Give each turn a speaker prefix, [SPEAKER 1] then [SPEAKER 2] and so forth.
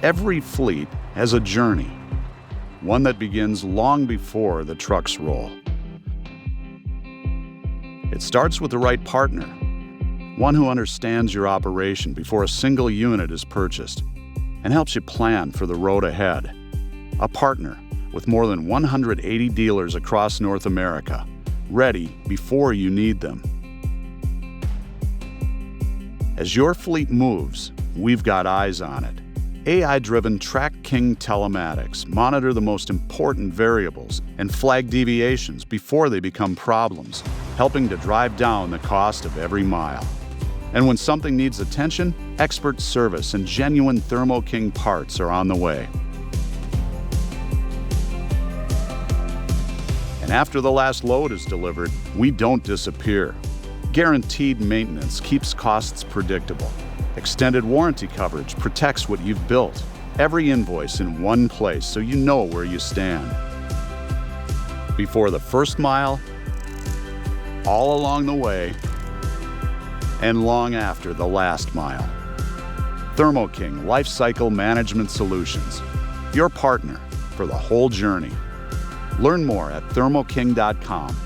[SPEAKER 1] Every fleet has a journey, one that begins long before the trucks roll. It starts with the right partner, one who understands your operation before a single unit is purchased and helps you plan for the road ahead. A partner with more than 180 dealers across North America, ready before you need them. As your fleet moves, we've got eyes on it. AI-driven King telematics monitor the most important variables and flag deviations before they become problems, helping to drive down the cost of every mile. And when something needs attention, expert service and genuine Thermo King parts are on the way. And after the last load is delivered, we don't disappear. Guaranteed maintenance keeps costs predictable. Extended warranty coverage protects what you've built. Every invoice in one place so you know where you stand. Before the first mile, all along the way, and long after the last mile. Thermo King Lifecycle Management Solutions, your partner for the whole journey. Learn more at thermoking.com.